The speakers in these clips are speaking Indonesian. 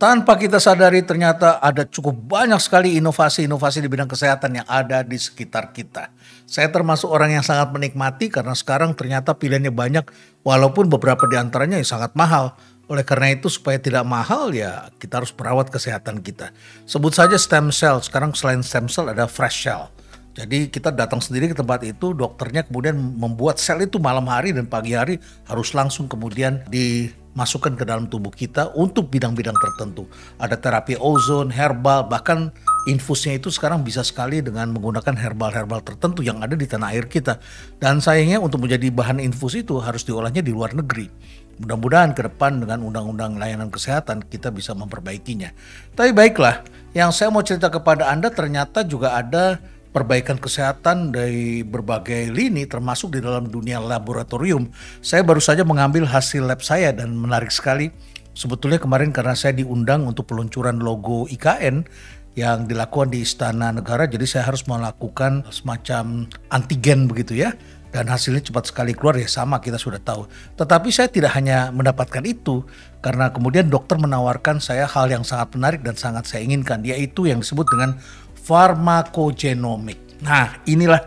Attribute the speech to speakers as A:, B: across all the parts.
A: Tanpa kita sadari ternyata ada cukup banyak sekali inovasi-inovasi di bidang kesehatan yang ada di sekitar kita. Saya termasuk orang yang sangat menikmati karena sekarang ternyata pilihannya banyak walaupun beberapa di antaranya yang sangat mahal. Oleh karena itu supaya tidak mahal ya kita harus merawat kesehatan kita. Sebut saja stem cell, sekarang selain stem cell ada fresh cell. Jadi kita datang sendiri ke tempat itu, dokternya kemudian membuat sel itu malam hari dan pagi hari harus langsung kemudian dimasukkan ke dalam tubuh kita untuk bidang-bidang tertentu. Ada terapi ozon, herbal, bahkan infusnya itu sekarang bisa sekali dengan menggunakan herbal-herbal tertentu yang ada di tanah air kita. Dan sayangnya untuk menjadi bahan infus itu harus diolahnya di luar negeri. Mudah-mudahan ke depan dengan undang-undang layanan kesehatan kita bisa memperbaikinya. Tapi baiklah, yang saya mau cerita kepada Anda ternyata juga ada perbaikan kesehatan dari berbagai lini termasuk di dalam dunia laboratorium. Saya baru saja mengambil hasil lab saya dan menarik sekali. Sebetulnya kemarin karena saya diundang untuk peluncuran logo IKN yang dilakukan di Istana Negara, jadi saya harus melakukan semacam antigen begitu ya. Dan hasilnya cepat sekali keluar ya sama kita sudah tahu. Tetapi saya tidak hanya mendapatkan itu karena kemudian dokter menawarkan saya hal yang sangat menarik dan sangat saya inginkan, yaitu yang disebut dengan farmakogenomik. Nah, inilah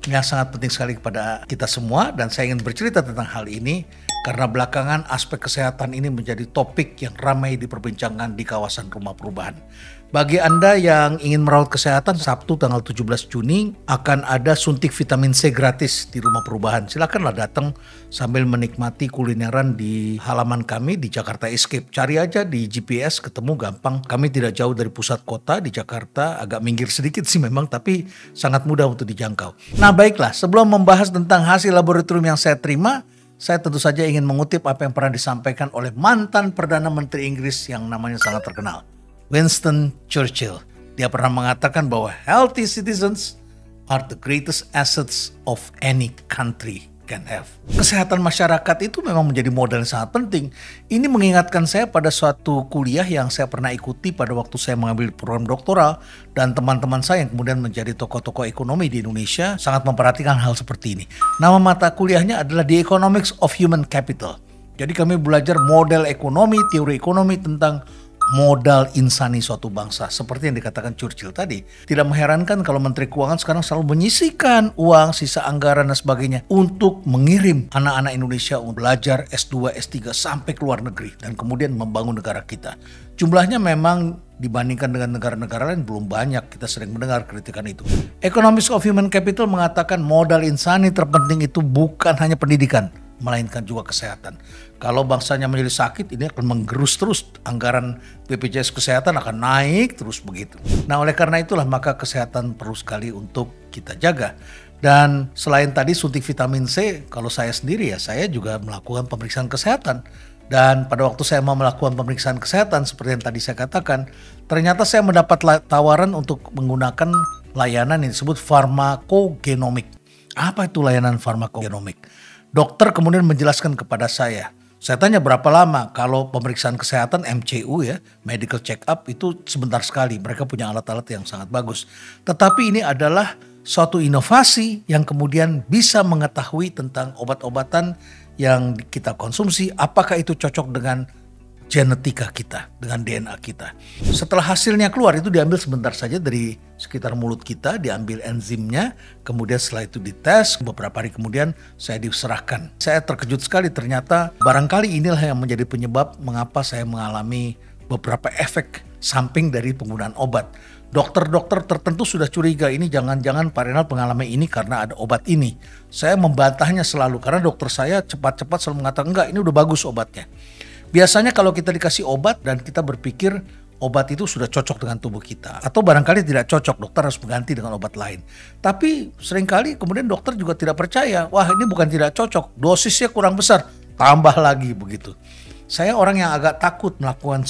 A: yang sangat penting sekali kepada kita semua dan saya ingin bercerita tentang hal ini karena belakangan aspek kesehatan ini menjadi topik yang ramai diperbincangkan di kawasan rumah perubahan. Bagi Anda yang ingin merawat kesehatan, Sabtu tanggal 17 Juni akan ada suntik vitamin C gratis di rumah perubahan. Silakanlah datang sambil menikmati kulineran di halaman kami di Jakarta Escape. Cari aja di GPS, ketemu gampang. Kami tidak jauh dari pusat kota di Jakarta, agak minggir sedikit sih memang, tapi sangat mudah untuk dijangkau. Nah baiklah, sebelum membahas tentang hasil laboratorium yang saya terima, saya tentu saja ingin mengutip apa yang pernah disampaikan oleh mantan Perdana Menteri Inggris yang namanya sangat terkenal, Winston Churchill. Dia pernah mengatakan bahwa healthy citizens are the greatest assets of any country can have. Kesehatan masyarakat itu memang menjadi modal yang sangat penting. Ini mengingatkan saya pada suatu kuliah yang saya pernah ikuti pada waktu saya mengambil program doktoral dan teman-teman saya yang kemudian menjadi tokoh-tokoh ekonomi di Indonesia sangat memperhatikan hal seperti ini. Nama mata kuliahnya adalah The Economics of Human Capital. Jadi kami belajar model ekonomi, teori ekonomi tentang modal insani suatu bangsa. Seperti yang dikatakan Churchill tadi. Tidak mengherankan kalau Menteri Keuangan sekarang selalu menyisihkan uang, sisa anggaran dan sebagainya untuk mengirim anak-anak Indonesia untuk belajar S2, S3 sampai ke luar negeri dan kemudian membangun negara kita. Jumlahnya memang dibandingkan dengan negara-negara lain belum banyak, kita sering mendengar kritikan itu. Economics of Human Capital mengatakan modal insani terpenting itu bukan hanya pendidikan, melainkan juga kesehatan. Kalau bangsanya menjadi sakit, ini akan menggerus terus anggaran BPJS Kesehatan akan naik terus begitu. Nah oleh karena itulah maka kesehatan perlu sekali untuk kita jaga. Dan selain tadi suntik vitamin C, kalau saya sendiri ya saya juga melakukan pemeriksaan kesehatan. Dan pada waktu saya mau melakukan pemeriksaan kesehatan seperti yang tadi saya katakan, ternyata saya mendapat tawaran untuk menggunakan layanan yang disebut farmakogenomik. Apa itu layanan farmakogenomik? Dokter kemudian menjelaskan kepada saya tanya berapa lama? Kalau pemeriksaan kesehatan MCU ya, medical check up itu sebentar sekali. Mereka punya alat-alat yang sangat bagus. Tetapi ini adalah suatu inovasi yang kemudian bisa mengetahui tentang obat-obatan yang kita konsumsi. Apakah itu cocok dengan genetika kita, dengan DNA kita. Setelah hasilnya keluar itu diambil sebentar saja dari sekitar mulut kita, diambil enzimnya, kemudian setelah itu dites, beberapa hari kemudian saya diserahkan. Saya terkejut sekali ternyata barangkali inilah yang menjadi penyebab mengapa saya mengalami beberapa efek samping dari penggunaan obat. Dokter-dokter tertentu sudah curiga ini jangan-jangan Pak Renald mengalami ini karena ada obat ini. Saya membantahnya selalu karena dokter saya cepat-cepat selalu mengatakan enggak, ini udah bagus obatnya. Biasanya kalau kita dikasih obat dan kita berpikir obat itu sudah cocok dengan tubuh kita. Atau barangkali tidak cocok, dokter harus mengganti dengan obat lain. Tapi seringkali kemudian dokter juga tidak percaya. Wah ini bukan tidak cocok, dosisnya kurang besar, tambah lagi begitu. Saya orang yang agak takut melakukan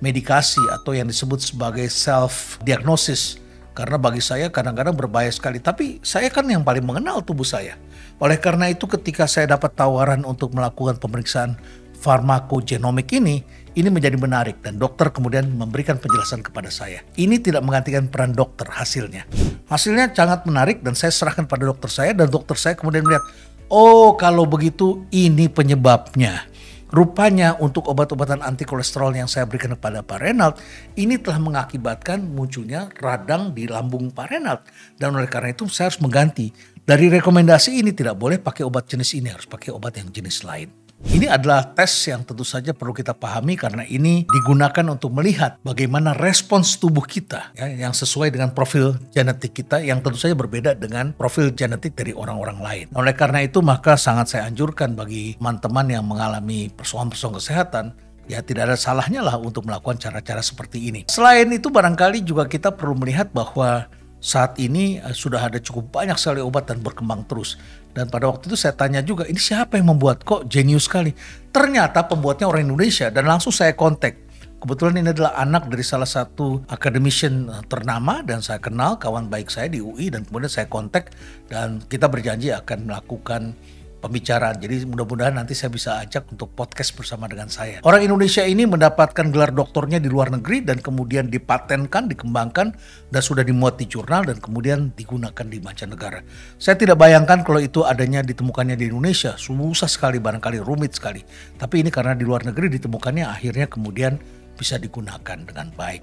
A: medikasi atau yang disebut sebagai self-diagnosis. Karena bagi saya kadang-kadang berbahaya sekali. Tapi saya kan yang paling mengenal tubuh saya. Oleh karena itu ketika saya dapat tawaran untuk melakukan pemeriksaan farmakogenomik ini menjadi menarik dan dokter kemudian memberikan penjelasan kepada saya. Ini tidak menggantikan peran dokter hasilnya. Hasilnya sangat menarik dan saya serahkan pada dokter saya dan dokter saya kemudian melihat, oh kalau begitu ini penyebabnya. Rupanya untuk obat-obatan anti kolesterol yang saya berikan kepada Pak Renald, ini telah mengakibatkan munculnya radang di lambung Pak Renald. Dan oleh karena itu saya harus mengganti. Dari rekomendasi ini tidak boleh pakai obat jenis ini, harus pakai obat yang jenis lain. Ini adalah tes yang tentu saja perlu kita pahami karena ini digunakan untuk melihat bagaimana respons tubuh kita ya, yang sesuai dengan profil genetik kita yang tentu saja berbeda dengan profil genetik dari orang-orang lain. Oleh karena itu maka sangat saya anjurkan bagi teman-teman yang mengalami persoalan-persoalan kesehatan, ya tidak ada salahnya lah untuk melakukan cara-cara seperti ini. Selain itu barangkali juga kita perlu melihat bahwa saat ini sudah ada cukup banyak sekali obat dan berkembang terus. Dan pada waktu itu saya tanya juga, ini siapa yang membuat, kok jenius sekali. Ternyata pembuatnya orang Indonesia dan langsung saya kontak. Kebetulan ini adalah anak dari salah satu academician ternama dan saya kenal kawan baik saya di UI dan kemudian saya kontak dan kita berjanji akan melakukan pembicaraan. Jadi mudah-mudahan nanti saya bisa ajak untuk podcast bersama dengan saya. Orang Indonesia ini mendapatkan gelar doktornya di luar negeri dan kemudian dipatenkan, dikembangkan dan sudah dimuat di jurnal dan kemudian digunakan di mancanegara. Saya tidak bayangkan kalau itu adanya ditemukannya di Indonesia. Susah sekali, barangkali rumit sekali. Tapi ini karena di luar negeri ditemukannya akhirnya kemudian bisa digunakan dengan baik.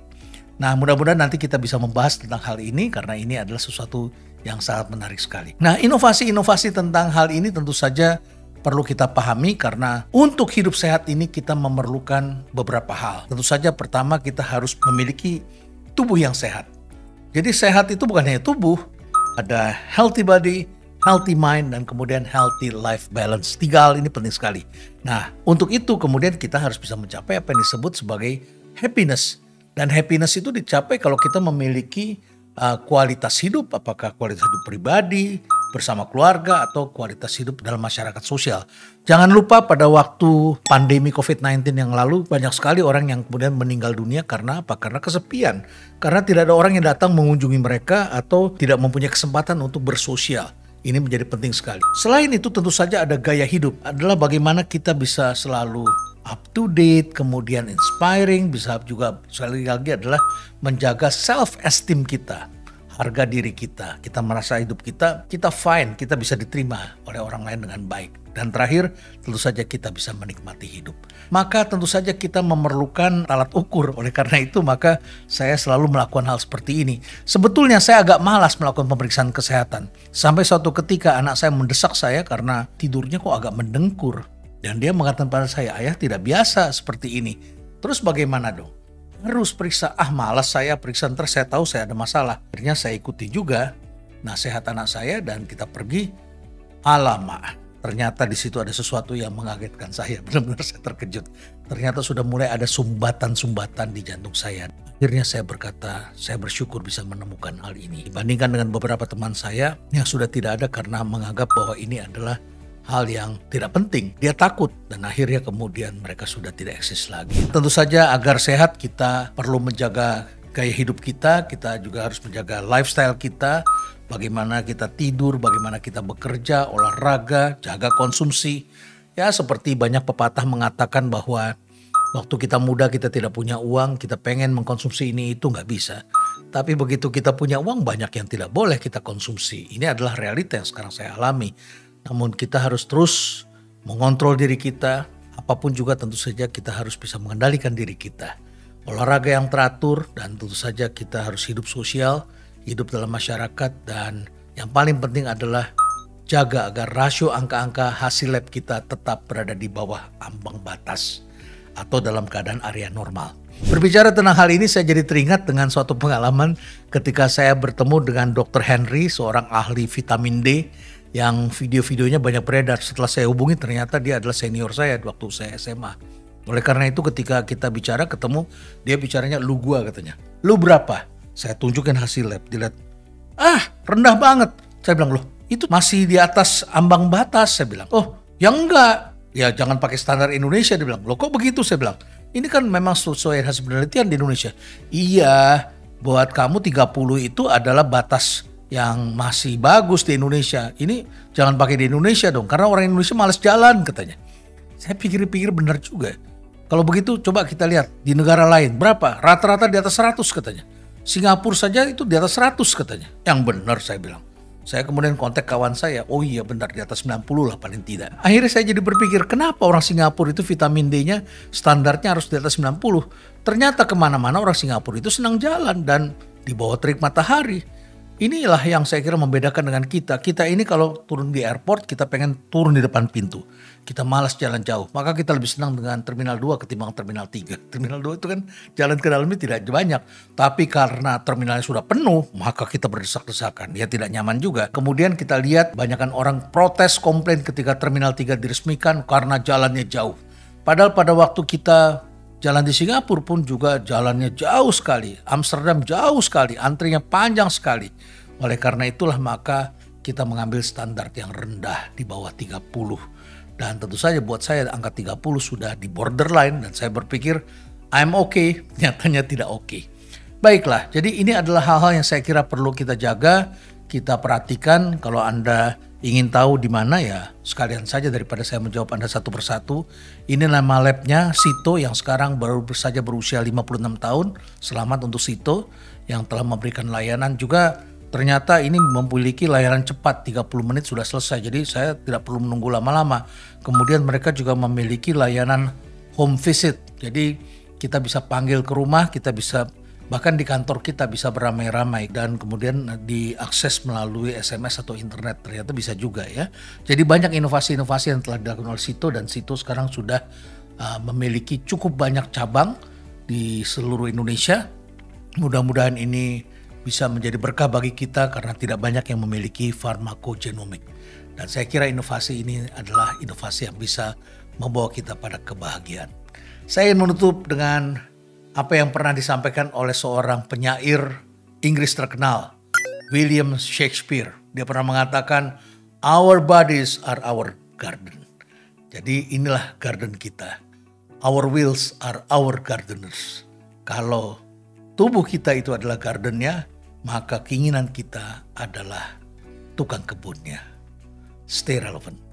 A: Nah, mudah-mudahan nanti kita bisa membahas tentang hal ini karena ini adalah sesuatu yang sangat menarik sekali. Nah, inovasi-inovasi tentang hal ini tentu saja perlu kita pahami karena untuk hidup sehat ini kita memerlukan beberapa hal. Tentu saja pertama kita harus memiliki tubuh yang sehat. Jadi sehat itu bukan hanya tubuh, ada healthy body, healthy mind, dan kemudian healthy life balance. 3 hal ini penting sekali. Nah, untuk itu kemudian kita harus bisa mencapai apa yang disebut sebagai happiness. Dan happiness itu dicapai kalau kita memiliki kualitas hidup, apakah kualitas hidup pribadi, bersama keluarga, atau kualitas hidup dalam masyarakat sosial. Jangan lupa pada waktu pandemi COVID-19 yang lalu, banyak sekali orang yang kemudian meninggal dunia karena apa? Karena kesepian. Karena tidak ada orang yang datang mengunjungi mereka atau tidak mempunyai kesempatan untuk bersosial. Ini menjadi penting sekali. Selain itu tentu saja ada gaya hidup. Adalah bagaimana kita bisa selalu up to date, kemudian inspiring, bisa juga sekali lagi adalah menjaga self esteem kita, harga diri kita. Kita merasa hidup kita fine, kita bisa diterima oleh orang lain dengan baik. Dan terakhir, tentu saja kita bisa menikmati hidup. Maka tentu saja kita memerlukan alat ukur. Oleh karena itu maka saya selalu melakukan hal seperti ini. Sebetulnya saya agak malas melakukan pemeriksaan kesehatan. Sampai suatu ketika anak saya mendesak saya karena tidurnya kok agak mendengkur. Dan dia mengatakan pada saya, ayah tidak biasa seperti ini. Terus bagaimana dong? Harus periksa, malas saya periksa, ntar saya tahu saya ada masalah. Akhirnya saya ikuti juga nasihat anak saya dan kita pergi. Alamak, ternyata di situ ada sesuatu yang mengagetkan saya. Benar-benar saya terkejut. Ternyata sudah mulai ada sumbatan-sumbatan di jantung saya. Akhirnya saya berkata, saya bersyukur bisa menemukan hal ini. Dibandingkan dengan beberapa teman saya yang sudah tidak ada karena menganggap bahwa ini adalah hal yang tidak penting. Dia takut dan akhirnya kemudian mereka sudah tidak eksis lagi. Tentu saja agar sehat kita perlu menjaga gaya hidup kita juga harus menjaga lifestyle kita, bagaimana kita tidur, bagaimana kita bekerja, olahraga, jaga konsumsi. Ya seperti banyak pepatah mengatakan bahwa waktu kita muda kita tidak punya uang, kita pengen mengkonsumsi ini itu nggak bisa. Tapi begitu kita punya uang banyak yang tidak boleh kita konsumsi. Ini adalah realita yang sekarang saya alami. Namun kita harus terus mengontrol diri kita, apapun juga tentu saja kita harus bisa mengendalikan diri kita. Olahraga yang teratur dan tentu saja kita harus hidup sosial, hidup dalam masyarakat dan yang paling penting adalah jaga agar rasio angka-angka hasil lab kita tetap berada di bawah ambang batas atau dalam keadaan area normal. Berbicara tentang hal ini saya jadi teringat dengan suatu pengalaman ketika saya bertemu dengan Dr. Henry, seorang ahli vitamin D yang video-videonya banyak beredar. Setelah saya hubungi ternyata dia adalah senior saya waktu saya SMA. Oleh karena itu ketika kita bicara ketemu, dia bicaranya lu gua katanya. Lu berapa? Saya tunjukin hasil lab. Dilihat, rendah banget. Saya bilang, loh itu masih di atas ambang batas. Saya bilang, oh ya enggak. Ya jangan pakai standar Indonesia. Dia bilang, loh kok begitu? Saya bilang, ini kan memang sesuai hasil penelitian di Indonesia. Iya, buat kamu 30 itu adalah batas yang masih bagus di Indonesia. Ini jangan pakai di Indonesia dong, karena orang Indonesia malas jalan katanya. Saya pikir-pikir benar juga. Kalau begitu coba kita lihat di negara lain berapa? Rata-rata di atas 100 katanya. Singapura saja itu di atas 100 katanya. Yang benar saya bilang. Saya kemudian kontak kawan saya, oh iya benar di atas 90 lah paling tidak. Akhirnya saya jadi berpikir, kenapa orang Singapura itu vitamin D-nya standarnya harus di atas 90? Ternyata kemana-mana orang Singapura itu senang jalan dan di bawah terik matahari. Inilah yang saya kira membedakan dengan kita. Kita ini kalau turun di airport, kita pengen turun di depan pintu. Kita malas jalan jauh. Maka kita lebih senang dengan Terminal 2 ketimbang Terminal 3. Terminal 2 itu kan jalan ke dalamnya tidak banyak. Tapi karena terminalnya sudah penuh, maka kita berdesak-desakan. Ya tidak nyaman juga. Kemudian kita lihat banyakkan orang protes komplain ketika Terminal 3 diresmikan karena jalannya jauh. Padahal pada waktu kita jalan di Singapura pun juga jalannya jauh sekali. Amsterdam jauh sekali, antrinya panjang sekali. Oleh karena itulah maka kita mengambil standar yang rendah di bawah 30. Dan tentu saja buat saya angka 30 sudah di borderline dan saya berpikir I'm okay, nyatanya tidak okay. Baiklah, jadi ini adalah hal-hal yang saya kira perlu kita jaga, kita perhatikan. Kalau Anda ingin tahu di mana ya sekalian saja daripada saya menjawab Anda satu persatu. Ini nama labnya Sito yang sekarang baru saja berusia 56 tahun. Selamat untuk Sito yang telah memberikan layanan juga. Ternyata ini memiliki layanan cepat 30 menit sudah selesai. Jadi saya tidak perlu menunggu lama-lama. Kemudian mereka juga memiliki layanan home visit. Jadi kita bisa panggil ke rumah, kita bisa bahkan di kantor kita bisa beramai-ramai dan kemudian diakses melalui SMS atau internet, ternyata bisa juga ya. Jadi banyak inovasi-inovasi yang telah dilakukan oleh Sito dan Sito sekarang sudah memiliki cukup banyak cabang di seluruh Indonesia. Mudah-mudahan ini bisa menjadi berkah bagi kita karena tidak banyak yang memiliki farmakogenomik. Dan saya kira inovasi ini adalah inovasi yang bisa membawa kita pada kebahagiaan. Saya ingin menutup dengan apa yang pernah disampaikan oleh seorang penyair Inggris terkenal, William Shakespeare. Dia pernah mengatakan, our bodies are our garden. Jadi inilah garden kita. Our wills are our gardeners. Kalau tubuh kita itu adalah gardennya, maka keinginan kita adalah tukang kebunnya. Stay relevant.